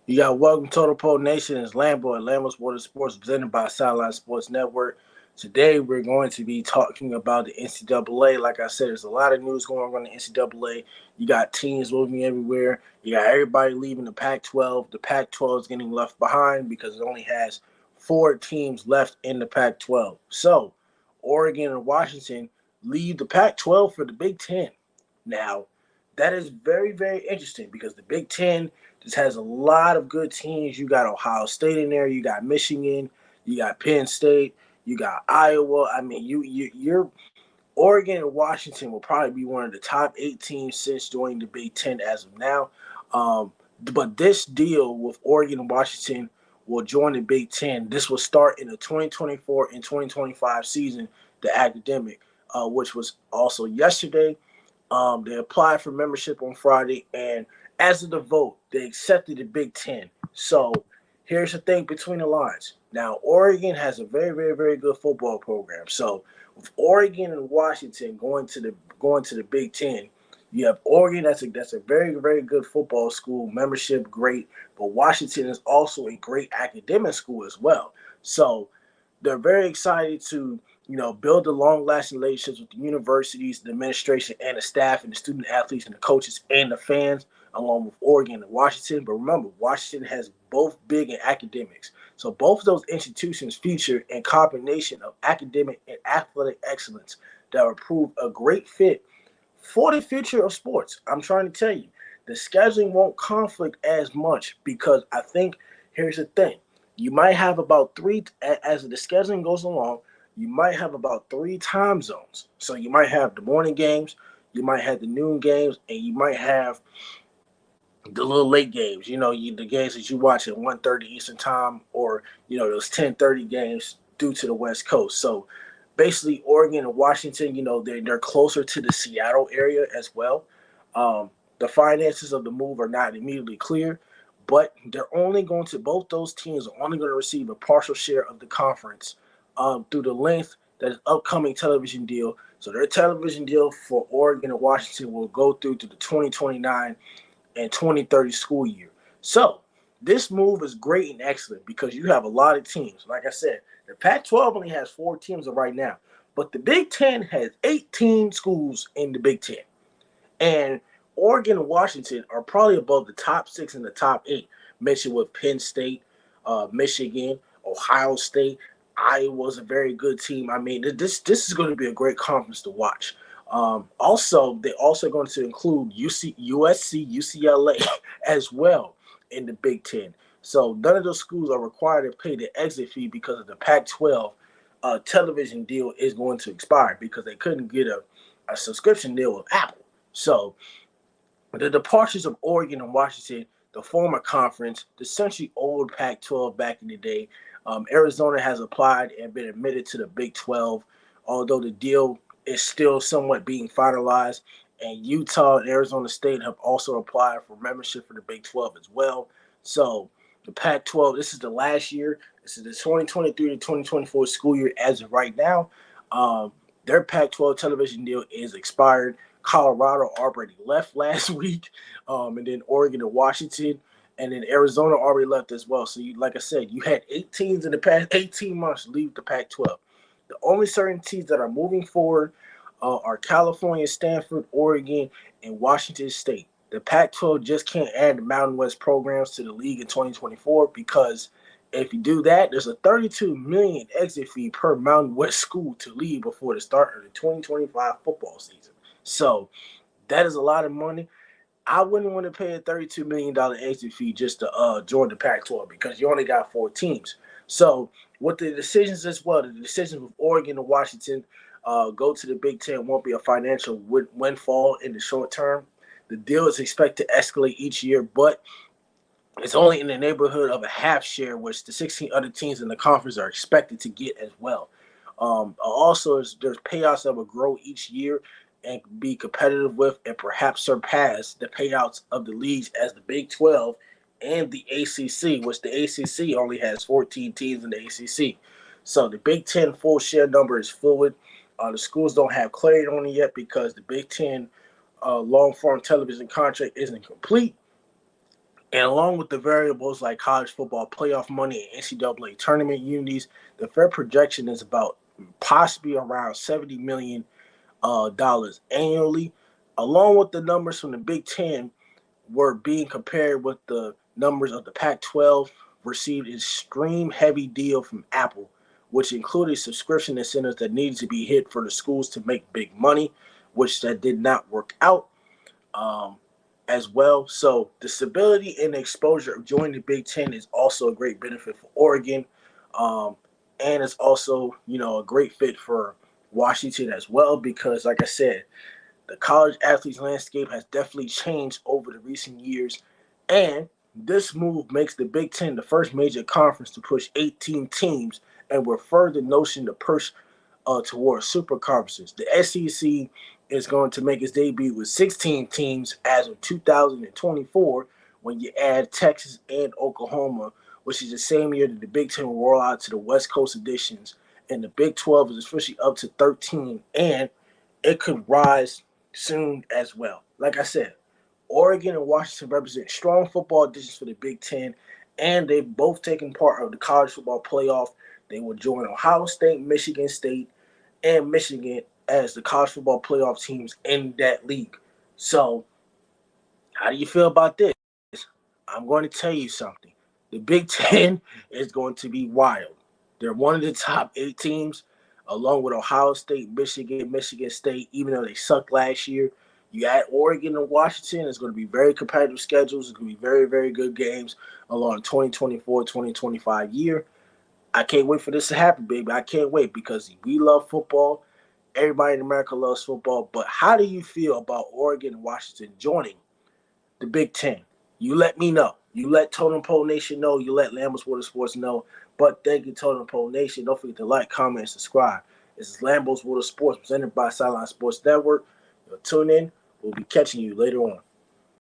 You got Welcome Total Pro Nation. It's Lambo and Lambo Sports presented by Sideline Sports Network. Today we're going to be talking about the NCAA. Like I said, there's a lot of news going on in the NCAA. You got teams moving everywhere. You got everybody leaving the Pac-12. The Pac-12 is getting left behind because it only has 4 teams left in the Pac-12. So Oregon and Washington leave the Pac-12 for the Big Ten. Now, that is very, very interesting because the Big Ten just has a lot of good teams. You got Ohio State in there. You got Michigan. You got Penn State. You got Iowa. I mean, you're Oregon and Washington will probably be one of the top 8 teams since joining the Big Ten as of now. But this deal with Oregon and Washington will join the Big Ten. This will start in the 2024 and 2025 season, the academic, which was also yesterday. They applied for membership on Friday, and as of the vote, they accepted the Big Ten. So here's the thing between the lines. Now, Oregon has a very, very, very good football program. So with Oregon and Washington going to the Big Ten, you have Oregon. That's a very, very good football school. Membership great, but Washington is also a great academic school as well. So they're very excited to build the long-lasting relationships with the universities, the administration, and the staff, and the student athletes, and the coaches, and the fans, along with Oregon and Washington. But remember, Washington has both big in academics. So both of those institutions feature a combination of academic and athletic excellence that will prove a great fit for the future of sports. I'm trying to tell you, the scheduling won't conflict as much because I think here's the thing. You might have about three, as the scheduling goes along, you might have about 3 time zones. So you might have the morning games, you might have the noon games, and you might have the little late games. The games that you watch at 1:30 Eastern time, or those 10:30 games due to the West Coast. So basically, Oregon and Washington, they're closer to the Seattle area as well. The finances of the move are not immediately clear, but both those teams are only going to receive a partial share of the conference through the length that is upcoming television deal. So their television deal for Oregon and Washington will go through to the 2029 and 2030 school year. So this move is great and excellent because you have a lot of teams. Like I said, the Pac-12 only has 4 teams right now, but the Big Ten has 18 schools in the Big Ten. And Oregon and Washington are probably above the top 6 and the top 8, mentioned with Penn State, Michigan, Ohio State. Iowa's a very good team. I mean, this is going to be a great conference to watch. They're also going to include USC, UCLA as well in the Big Ten. So none of those schools are required to pay the exit fee because of the Pac-12 television deal is going to expire because they couldn't get a subscription deal with Apple. So the departures of Oregon and Washington, the former conference, the essentially old Pac-12 back in the day. Arizona has applied and been admitted to the Big 12, although the deal is still somewhat being finalized. And Utah and Arizona State have also applied for membership for the Big 12 as well. So the Pac-12, this is the last year. This is the 2023 to 2024 school year as of right now. Their Pac-12 television deal is expired. Colorado already left last week, and then Oregon and Washington. And then Arizona already left as well. So, like I said, you had 8 teams in the past 18 months leave the Pac-12. The only certain teams that are moving forward are California, Stanford, Oregon, and Washington State. The Pac-12 just can't add the Mountain West programs to the league in 2024 because if you do that, there's a $32 million exit fee per Mountain West school to leave before the start of the 2025 football season. So that is a lot of money. I wouldn't want to pay a $32 million exit fee just to join the Pac-12 because you only got 4 teams. So with the decisions as well, the decisions with Oregon and Washington go to the Big Ten won't be a financial windfall in the short term. The deal is expected to escalate each year, but it's only in the neighborhood of a half share, which the 16 other teams in the conference are expected to get as well. Also, there's payouts that will grow each year and be competitive with and perhaps surpass the payouts of the leagues as the Big 12 and the ACC, which the ACC only has 14 teams in the ACC. So the Big 10 full share number is fluid. The schools don't have clarity on it yet because the Big 10 long-form television contract isn't complete. And along with the variables like college football playoff money and NCAA tournament unities, the fair projection is about possibly around $70 million annually. Along with the numbers from the Big Ten, were being compared with the numbers of the Pac-12, received an extreme heavy deal from Apple, which included subscription incentives that needed to be hit for the schools to make big money, which that did not work out um, as well. So the stability and exposure of joining the Big Ten is also a great benefit for Oregon, um, and it's also a great fit for Washington as well because, like I said, the college athletes landscape has definitely changed over the recent years, and this move makes the Big Ten the first major conference to push 18 teams and will further notion to push towards super conferences. The SEC is going to make its debut with 16 teams as of 2024 when you add Texas and Oklahoma, which is the same year that the Big Ten will roll out to the West Coast editions. And the Big 12 is officially up to 13, and it could rise soon as well. Like I said, Oregon and Washington represent strong football additions for the Big Ten, and they've both taken part of the college football playoff. They will join Ohio State, Michigan State, and Michigan as the college football playoff teams in that league. So, how do you feel about this? I'm going to tell you something. The Big Ten is going to be wild. They're one of the top 8 teams, along with Ohio State, Michigan, Michigan State, even though they sucked last year. You add Oregon and Washington, it's going to be very competitive schedules. It's going to be very, very good games along the 2024-2025 year. I can't wait for this to happen, baby. I can't wait because we love football. Everybody in America loves football. But how do you feel about Oregon and Washington joining the Big Ten? You let me know. You let Totem Pole Nation know. You let Lambo Sports know. But thank you, Totem Pole Nation. Don't forget to like, comment, and subscribe. This is Lambo Sports presented by Sideline Sports Network. Tune in. We'll be catching you later on.